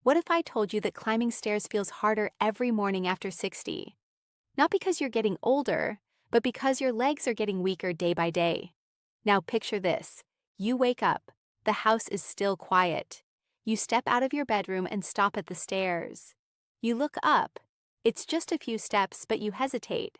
What if I told you that climbing stairs feels harder every morning after 60? Not because you're getting older, but because your legs are getting weaker day by day. Now picture this. You wake up. The house is still quiet. You step out of your bedroom and stop at the stairs. You look up. It's just a few steps, but you hesitate.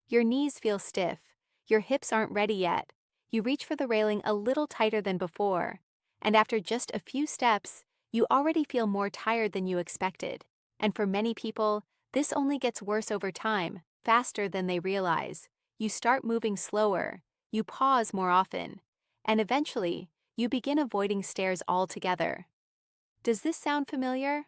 Your knees feel stiff. Your hips aren't ready yet. You reach for the railing a little tighter than before. And after just a few steps, you already feel more tired than you expected. And for many people, this only gets worse over time, faster than they realize. You start moving slower, you pause more often, and eventually, you begin avoiding stairs altogether. Does this sound familiar?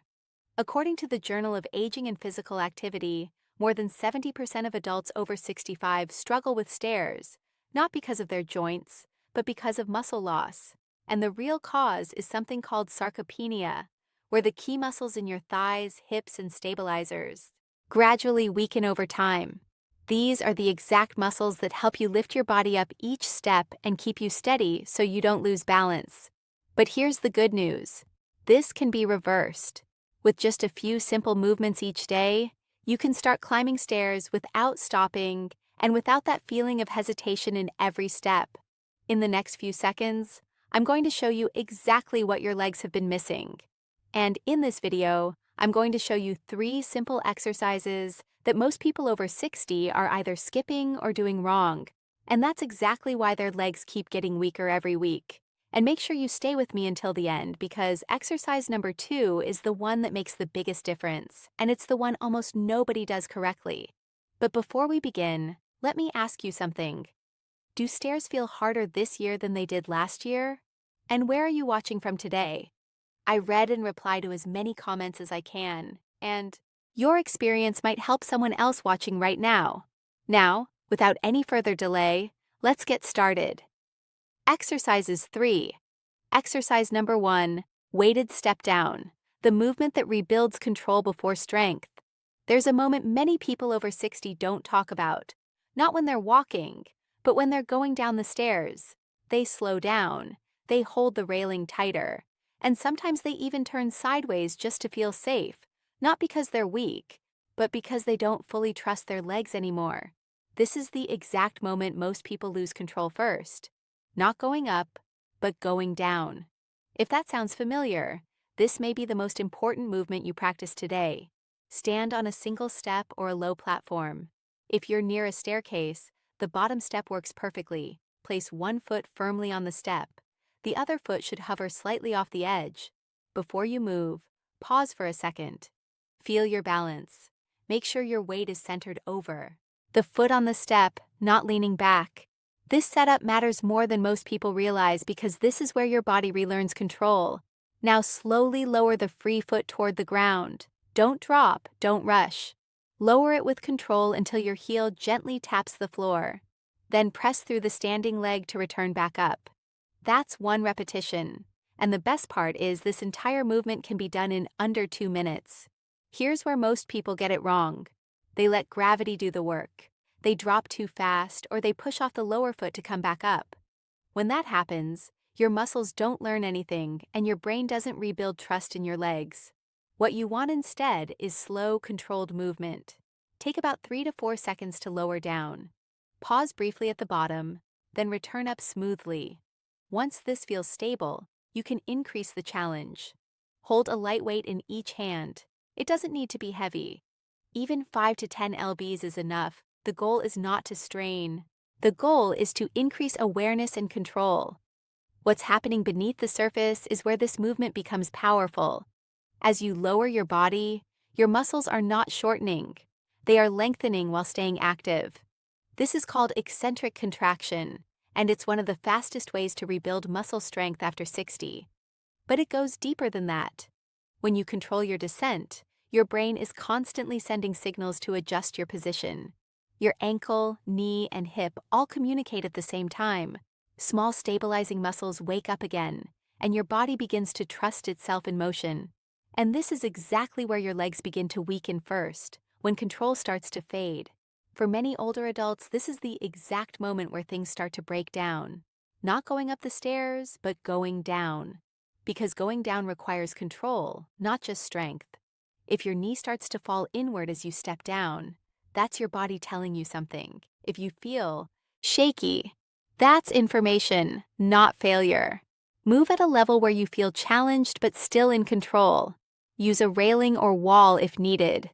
According to the Journal of Aging and Physical Activity, more than 70% of adults over 65 struggle with stairs, not because of their joints, but because of muscle loss. And the real cause is something called sarcopenia, where the key muscles in your thighs, hips, and stabilizers gradually weaken over time. These are the exact muscles that help you lift your body up each step and keep you steady so you don't lose balance. But here's the good news. This can be reversed. With just a few simple movements each day, you can start climbing stairs without stopping and without that feeling of hesitation in every step. In the next few seconds, I'm going to show you exactly what your legs have been missing. And in this video, I'm going to show you 3 simple exercises that most people over 60 are either skipping or doing wrong. And that's exactly why their legs keep getting weaker every week. And make sure you stay with me until the end because exercise number 2 is the one that makes the biggest difference, and it's the one almost nobody does correctly. But before we begin, let me ask you something. Do stairs feel harder this year than they did last year? And where are you watching from today? I read and reply to as many comments as I can, and your experience might help someone else watching right now. Now, without any further delay, let's get started. Exercises 3. Exercise number 1, weighted step down, the movement that rebuilds control before strength. There's a moment many people over 60 don't talk about, not when they're walking, but when they're going down the stairs. They slow down, they hold the railing tighter, and sometimes they even turn sideways just to feel safe, not because they're weak, but because they don't fully trust their legs anymore. This is the exact moment most people lose control first. Not going up, but going down. If that sounds familiar, this may be the most important movement you practice today. Stand on a single step or a low platform. If you're near a staircase, the bottom step works perfectly. Place one foot firmly on the step. The other foot should hover slightly off the edge. Before you move, pause for a second. Feel your balance. Make sure your weight is centered over the foot on the step, not leaning back. This setup matters more than most people realize because this is where your body relearns control. Now slowly lower the free foot toward the ground. Don't drop, don't rush. Lower it with control until your heel gently taps the floor. Then press through the standing leg to return back up. That's 1 repetition. And the best part is this entire movement can be done in under 2 minutes. Here's where most people get it wrong. They let gravity do the work. They drop too fast or they push off the lower foot to come back up. When that happens, your muscles don't learn anything and your brain doesn't rebuild trust in your legs. What you want instead is slow, controlled movement. Take about 3 to 4 seconds to lower down. Pause briefly at the bottom, then return up smoothly. Once this feels stable, you can increase the challenge. Hold a light weight in each hand. It doesn't need to be heavy. Even 5 to 10 lbs is enough. The goal is not to strain. The goal is to increase awareness and control. What's happening beneath the surface is where this movement becomes powerful. As you lower your body, your muscles are not shortening. They are lengthening while staying active. This is called eccentric contraction, and it's one of the fastest ways to rebuild muscle strength after 60. But it goes deeper than that. When you control your descent, your brain is constantly sending signals to adjust your position. Your ankle, knee, and hip all communicate at the same time. Small stabilizing muscles wake up again, and your body begins to trust itself in motion. And this is exactly where your legs begin to weaken first, when control starts to fade. For many older adults, this is the exact moment where things start to break down. Not going up the stairs, but going down. because going down requires control, not just strength. If your knee starts to fall inward as you step down, that's your body telling you something. If you feel shaky, that's information, not failure. Move at a level where you feel challenged but still in control. Use a railing or wall if needed.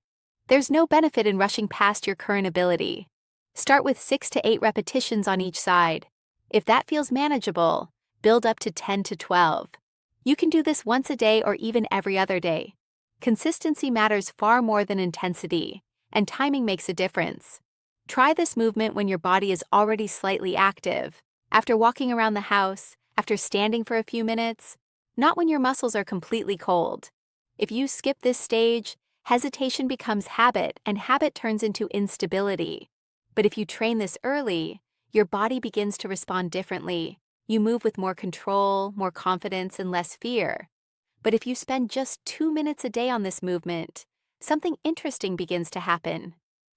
There's no benefit in rushing past your current ability. Start with 6 to 8 repetitions on each side. If that feels manageable, build up to 10 to 12. You can do this once a day or even every other day. Consistency matters far more than intensity, and timing makes a difference. Try this movement when your body is already slightly active, after walking around the house, after standing for a few minutes, not when your muscles are completely cold. If you skip this stage, hesitation becomes habit, and habit turns into instability. But if you train this early, your body begins to respond differently. You move with more control, more confidence, and less fear. But if you spend just 2 minutes a day on this movement, something interesting begins to happen.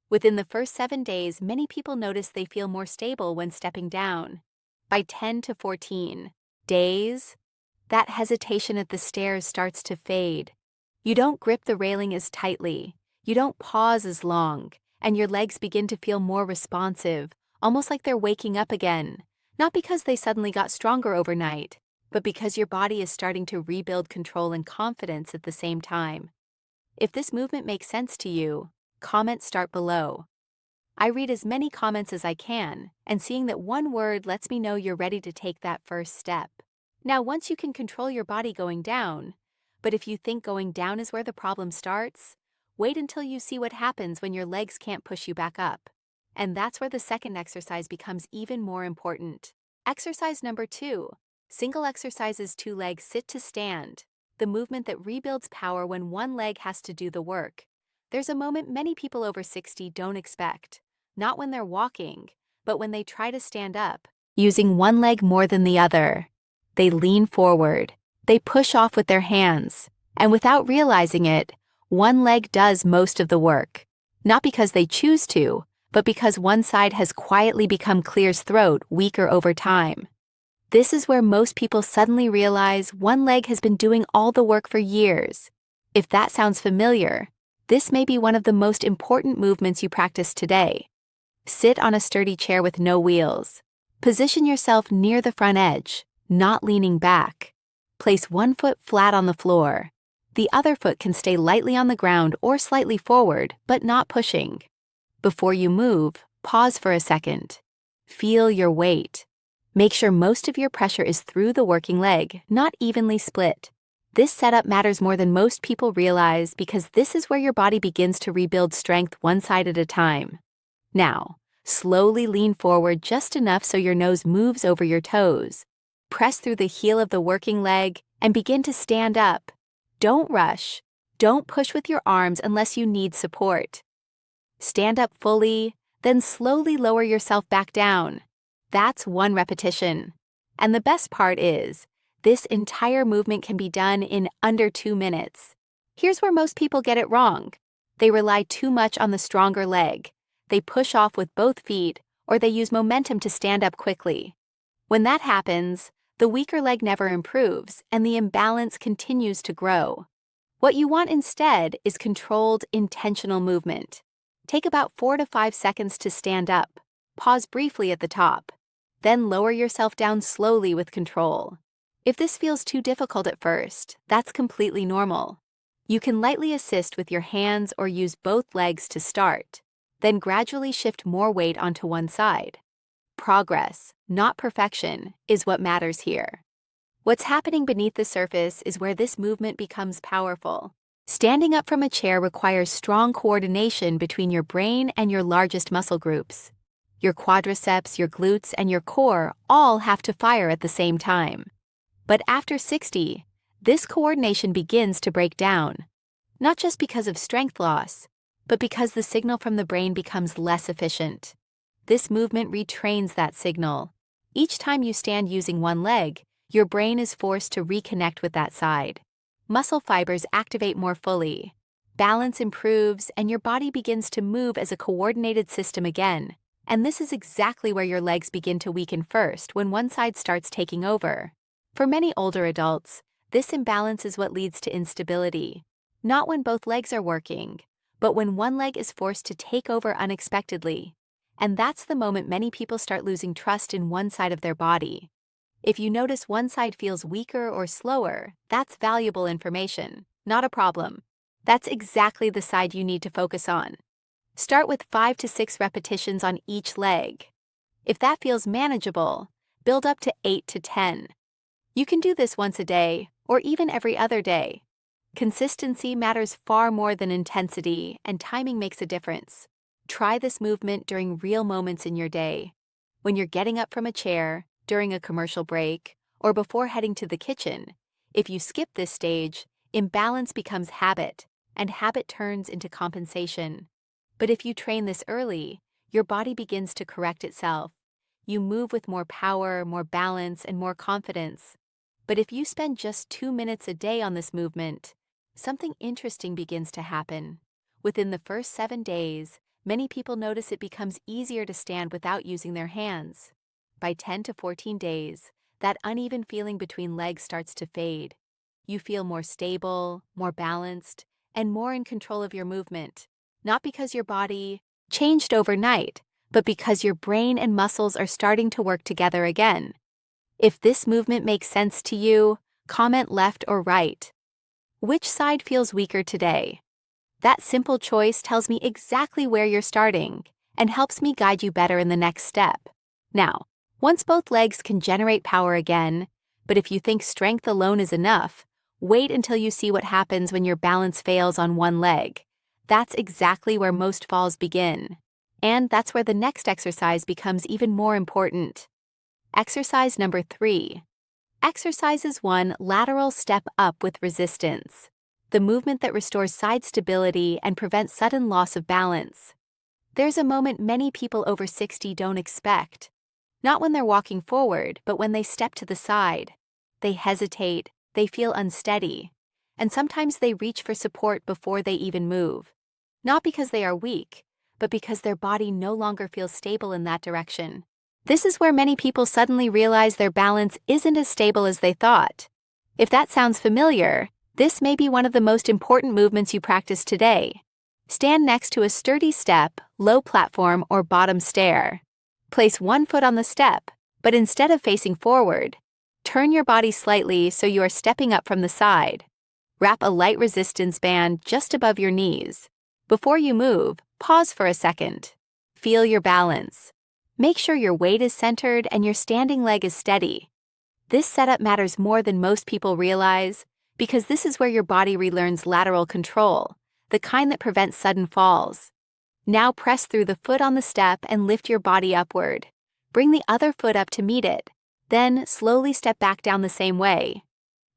Within the first 7 days, many people notice they feel more stable when stepping down. By 10 to 14 days, that hesitation at the stairs starts to fade. You don't grip the railing as tightly, you don't pause as long, and your legs begin to feel more responsive, almost like they're waking up again, not because they suddenly got stronger overnight, but because your body is starting to rebuild control and confidence at the same time. If this movement makes sense to you, comment start below. I read as many comments as I can, and seeing that one word lets me know you're ready to take that first step. Now, once you can control your body going down, but if you think going down is where the problem starts, wait until you see what happens when your legs can't push you back up. And that's where the second exercise becomes even more important. Exercise number 2. Single exercises 2 legs sit to stand, the movement that rebuilds power when one leg has to do the work. There's a moment many people over 60 don't expect, not when they're walking, but when they try to stand up, using one leg more than the other. They lean forward, they push off with their hands, and without realizing it, one leg does most of the work. Not because they choose to, but because one side has quietly become clear's throat weaker over time. This is where most people suddenly realize one leg has been doing all the work for years. If that sounds familiar, this may be one of the most important movements you practice today. Sit on a sturdy chair with no wheels. Position yourself near the front edge, not leaning back. Place one foot flat on the floor. The other foot can stay lightly on the ground or slightly forward, but not pushing. Before you move, pause for a second. Feel your weight. Make sure most of your pressure is through the working leg, not evenly split. This setup matters more than most people realize because this is where your body begins to rebuild strength one side at a time. Now, slowly lean forward just enough so your nose moves over your toes. Press through the heel of the working leg and begin to stand up. Don't rush. Don't push with your arms unless you need support. Stand up fully, then slowly lower yourself back down. That's 1 repetition. And the best part is, this entire movement can be done in under 2 minutes. Here's where most people get it wrong. They rely too much on the stronger leg. They push off with both feet, or they use momentum to stand up quickly. When that happens, the weaker leg never improves, and the imbalance continues to grow. What you want instead is controlled, intentional movement. Take about 4 to 5 seconds to stand up. Pause briefly at the top. Then lower yourself down slowly with control. If this feels too difficult at first, that's completely normal. You can lightly assist with your hands or use both legs to start. Then gradually shift more weight onto one side. Progress, not perfection, is what matters here. What's happening beneath the surface is where this movement becomes powerful. Standing up from a chair requires strong coordination between your brain and your largest muscle groups. Your quadriceps, your glutes, and your core all have to fire at the same time. But after 60, this coordination begins to break down, not just because of strength loss, but because the signal from the brain becomes less efficient. This movement retrains that signal. Each time you stand using one leg, your brain is forced to reconnect with that side. Muscle fibers activate more fully. Balance improves, and your body begins to move as a coordinated system again. And this is exactly where your legs begin to weaken first when one side starts taking over. For many older adults, This imbalance is what leads to instability. Not when both legs are working, but when one leg is forced to take over unexpectedly. And that's the moment many people start losing trust in one side of their body. If you notice one side feels weaker or slower, that's valuable information, not a problem. That's exactly the side you need to focus on. Start with 5 to 6 repetitions on each leg. If that feels manageable, build up to 8 to 10. You can do this once a day, or even every other day. Consistency matters far more than intensity, and timing makes a difference. Try this movement during real moments in your day. When you're getting up from a chair, during a commercial break, or before heading to the kitchen. If you skip this stage, imbalance becomes habit, and habit turns into compensation. But if you train this early, your body begins to correct itself. You move with more power, more balance, and more confidence. But if you spend just 2 minutes a day on this movement, something interesting begins to happen. Within the first 7 days, many people notice it becomes easier to stand without using their hands. By 10 to 14 days, that uneven feeling between legs starts to fade. You feel more stable, more balanced, and more in control of your movement. Not because your body changed overnight, but because your brain and muscles are starting to work together again. If this movement makes sense to you, comment left or right. Which side feels weaker today? That simple choice tells me exactly where you're starting and helps me guide you better in the next step. Now, once both legs can generate power again, but if you think strength alone is enough, wait until you see what happens when your balance fails on one leg. That's exactly where most falls begin. And that's where the next exercise becomes even more important. Exercise number 3. Exercises 1. Lateral step up with resistance. The movement that restores side stability and prevents sudden loss of balance. There's a moment many people over 60 don't expect. Not when they're walking forward, but when they step to the side. They hesitate, they feel unsteady, and sometimes they reach for support before they even move. Not because they are weak, but because their body no longer feels stable in that direction. This is where many people suddenly realize their balance isn't as stable as they thought. If that sounds familiar, this may be one of the most important movements you practice today. Stand next to a sturdy step, low platform, or bottom stair. Place one foot on the step, but instead of facing forward, turn your body slightly so you are stepping up from the side. Wrap a light resistance band just above your knees. Before you move, pause for a second. Feel your balance. Make sure your weight is centered and your standing leg is steady. This setup matters more than most people realize because this is where your body relearns lateral control, the kind that prevents sudden falls. Now press through the foot on the step and lift your body upward. Bring the other foot up to meet it. Then slowly step back down the same way.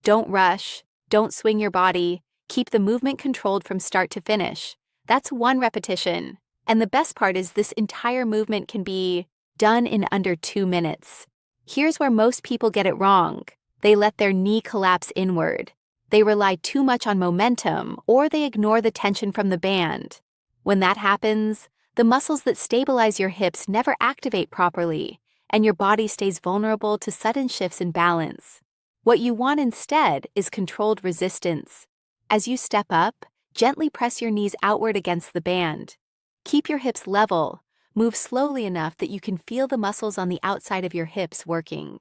Don't rush. Don't swing your body. Keep the movement controlled from start to finish. That's 1 repetition. And the best part is this entire movement can be done in under 2 minutes. Here's where most people get it wrong. They let their knee collapse inward. They rely too much on momentum, or they ignore the tension from the band. When that happens, the muscles that stabilize your hips never activate properly, and your body stays vulnerable to sudden shifts in balance. What you want instead is controlled resistance. As you step up, gently press your knees outward against the band. Keep your hips level. Move slowly enough that you can feel the muscles on the outside of your hips working.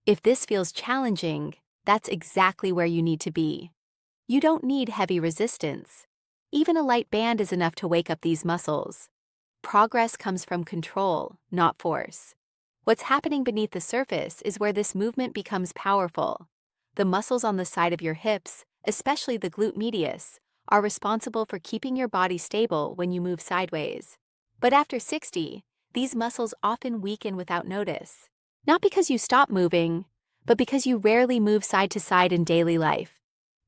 If this feels challenging, that's exactly where you need to be. You don't need heavy resistance. Even a light band is enough to wake up these muscles. Progress comes from control, not force. What's happening beneath the surface is where this movement becomes powerful. The muscles on the side of your hips, especially the glute medius, are responsible for keeping your body stable when you move sideways. But after 60, these muscles often weaken without notice. Not because you stop moving, but because you rarely move side to side in daily life.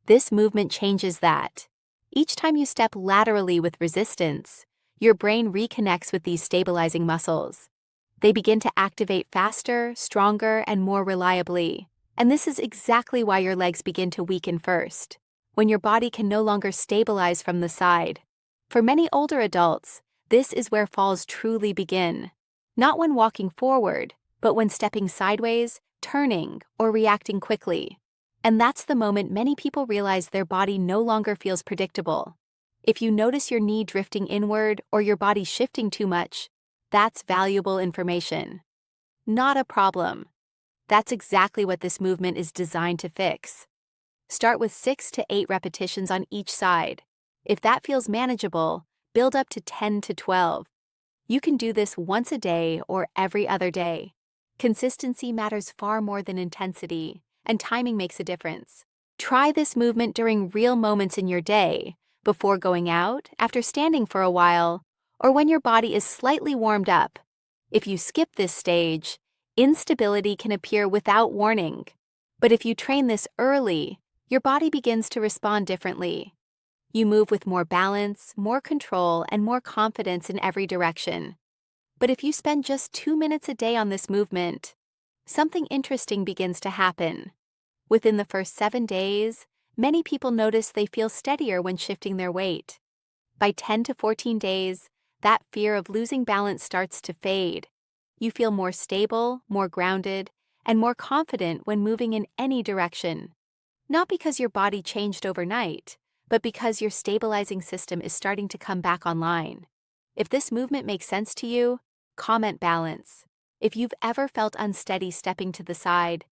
This movement changes that. Each time you step laterally with resistance, your brain reconnects with these stabilizing muscles. They begin to activate faster, stronger, and more reliably. And this is exactly why your legs begin to weaken first, when your body can no longer stabilize from the side. For many older adults, this is where falls truly begin. Not when walking forward, but when stepping sideways, turning, or reacting quickly. And that's the moment many people realize their body no longer feels predictable. If you notice your knee drifting inward or your body shifting too much, that's valuable information. Not a problem. That's exactly what this movement is designed to fix. Start with 6 to 8 repetitions on each side. If that feels manageable, build up to 10 to 12. You can do this once a day or every other day. Consistency matters far more than intensity, and timing makes a difference. Try this movement during real moments in your day, before going out, after standing for a while, or when your body is slightly warmed up. If you skip this stage, instability can appear without warning. But if you train this early, your body begins to respond differently. You move with more balance, more control, and more confidence in every direction. But if you spend just 2 minutes a day on this movement, something interesting begins to happen. Within the first 7 days, many people notice they feel steadier when shifting their weight. By 10 to 14 days, that fear of losing balance starts to fade. You feel more stable, more grounded, and more confident when moving in any direction. Not because your body changed overnight, but because your stabilizing system is starting to come back online. If this movement makes sense to you, comment balance. If you've ever felt unsteady stepping to the side,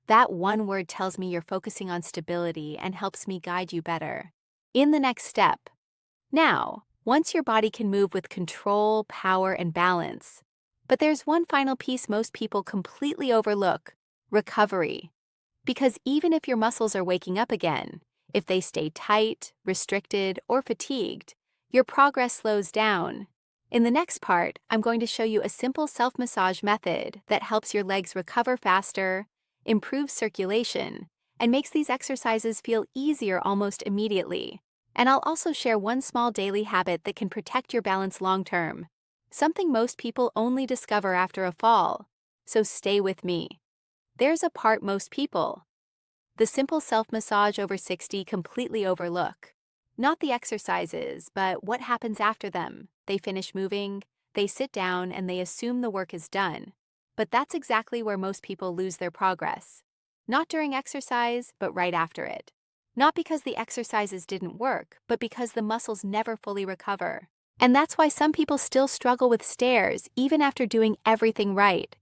that one word tells me you're focusing on stability and helps me guide you better in the next step. Now, once your body can move with control, power, and balance. But there's one final piece most people completely overlook: recovery. Because even if your muscles are waking up again, if they stay tight, restricted, or fatigued, your progress slows down. In the next part, I'm going to show you a simple self-massage method that helps your legs recover faster, improves circulation, and makes these exercises feel easier almost immediately. And I'll also share one small daily habit that can protect your balance long-term, something most people only discover after a fall. So stay with me. There's a part most people, the simple self-massage over 60, completely overlook. Not the exercises, but what happens after them. They finish moving, they sit down, and they assume the work is done. But that's exactly where most people lose their progress. Not during exercise, but right after it. Not because the exercises didn't work, but because the muscles never fully recover. And that's why some people still struggle with stairs even after doing everything right.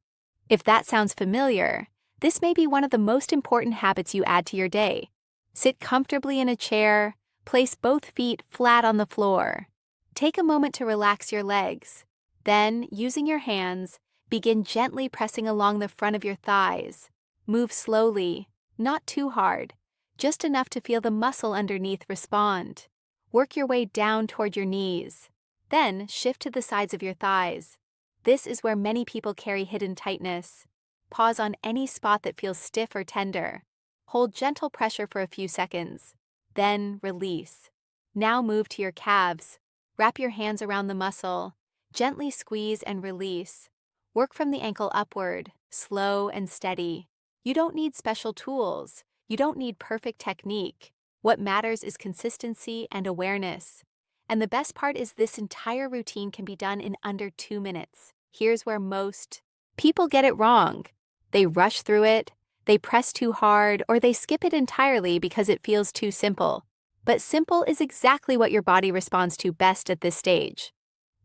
If that sounds familiar, this may be one of the most important habits you add to your day. Sit comfortably in a chair, place both feet flat on the floor. Take a moment to relax your legs. Then, using your hands, begin gently pressing along the front of your thighs. Move slowly, not too hard, just enough to feel the muscle underneath respond. Work your way down toward your knees. Then, shift to the sides of your thighs. This is where many people carry hidden tightness. Pause on any spot that feels stiff or tender. Hold gentle pressure for a few seconds. Then release. Now move to your calves. Wrap your hands around the muscle. Gently squeeze and release. Work from the ankle upward, slow and steady. You don't need special tools. You don't need perfect technique. What matters is consistency and awareness. And the best part is this entire routine can be done in under 2 minutes. Here's where most people get it wrong. They rush through it, they press too hard, or they skip it entirely because it feels too simple. But simple is exactly what your body responds to best at this stage.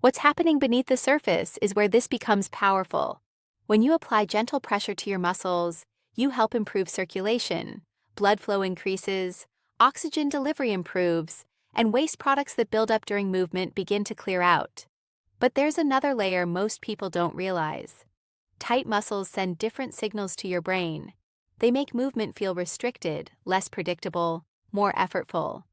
What's happening beneath the surface is where this becomes powerful. When you apply gentle pressure to your muscles, you help improve circulation, blood flow increases, oxygen delivery improves, and waste products that build up during movement begin to clear out. But there's another layer most people don't realize. Tight muscles send different signals to your brain. They make movement feel restricted, less predictable, more effortful.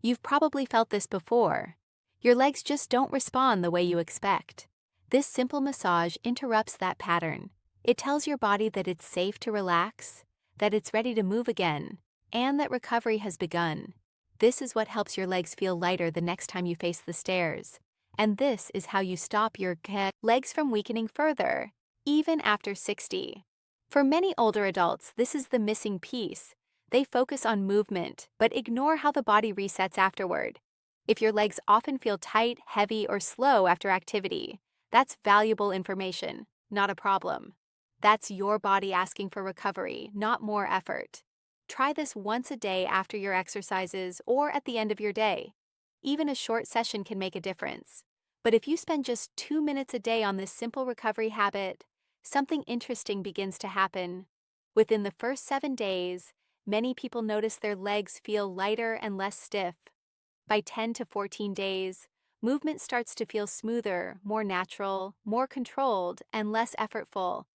You've probably felt this before. Your legs just don't respond the way you expect. This simple massage interrupts that pattern. It tells your body that it's safe to relax, that it's ready to move again, and that recovery has begun. This is what helps your legs feel lighter the next time you face the stairs. And this is how you stop your legs from weakening further, even after 60. For many older adults, this is the missing piece. They focus on movement, but ignore how the body resets afterward. If your legs often feel tight, heavy, or slow after activity, that's valuable information, not a problem. That's your body asking for recovery, not more effort. Try this once a day after your exercises or at the end of your day. Even a short session can make a difference. But if you spend just 2 minutes a day on this simple recovery habit, something interesting begins to happen. Within the first 7 days, many people notice their legs feel lighter and less stiff. By 10 to 14 days, movement starts to feel smoother, more natural, more controlled, and less effortful.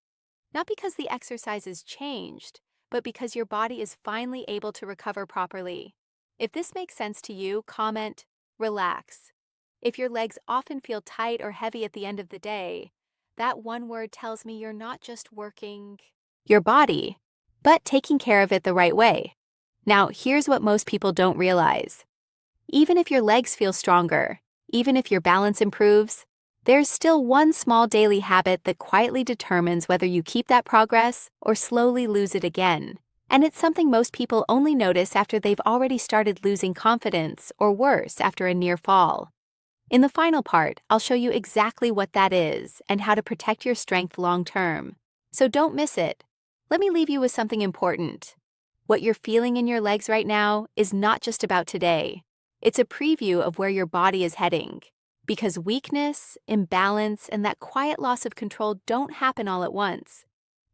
Not because the exercise has changed, but because your body is finally able to recover properly. If this makes sense to you, comment, relax. If your legs often feel tight or heavy at the end of the day, that one word tells me you're not just working your body, but taking care of it the right way. Now, here's what most people don't realize. Even if your legs feel stronger, even if your balance improves, there's still one small daily habit that quietly determines whether you keep that progress or slowly lose it again. And it's something most people only notice after they've already started losing confidence, or worse, after a near fall. In the final part, I'll show you exactly what that is and how to protect your strength long term. So don't miss it. Let me leave you with something important. What you're feeling in your legs right now is not just about today. It's a preview of where your body is heading. Because weakness, imbalance, and that quiet loss of control don't happen all at once.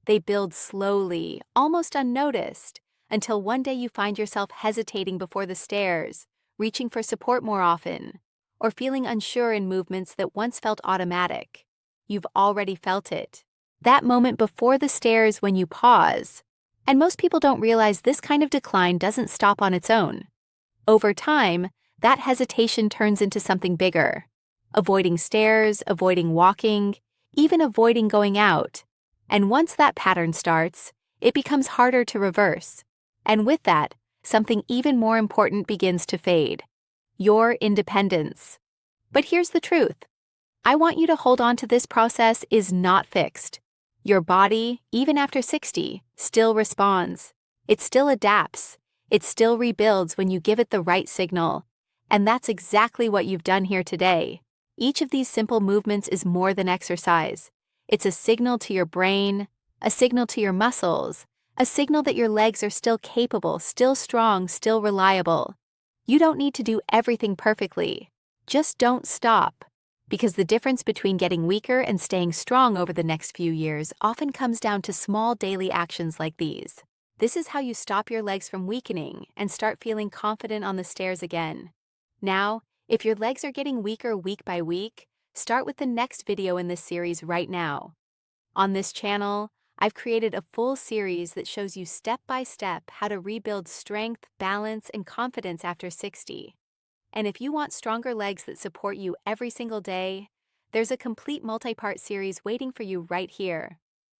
They build slowly, almost unnoticed, until one day you find yourself hesitating before the stairs, reaching for support more often, or feeling unsure in movements that once felt automatic. You've already felt it. That moment before the stairs when you pause. And most people don't realize this kind of decline doesn't stop on its own. Over time, that hesitation turns into something bigger. Avoiding stairs, avoiding walking, even avoiding going out. And once that pattern starts, it becomes harder to reverse. And with that, something even more important begins to fade. Your independence. But here's the truth. I want you to hold on to this process is not fixed. Your body, even after 60, still responds. It still adapts. It still rebuilds when you give it the right signal. And that's exactly what you've done here today. Each of these simple movements is more than exercise. It's a signal to your brain, a signal to your muscles, a signal that your legs are still capable, still strong, still reliable. You don't need to do everything perfectly. Just don't stop. Because the difference between getting weaker and staying strong over the next few years often comes down to small daily actions like these. This is how you stop your legs from weakening and start feeling confident on the stairs again. Now, if your legs are getting weaker week by week, start with the next video in this series right now. On this channel, I've created a full series that shows you step by step how to rebuild strength, balance, and confidence after 60. And if you want stronger legs that support you every single day, there's a complete multi-part series waiting for you right here.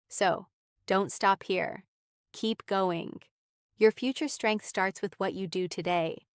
So, don't stop here. Keep going. Your future strength starts with what you do today.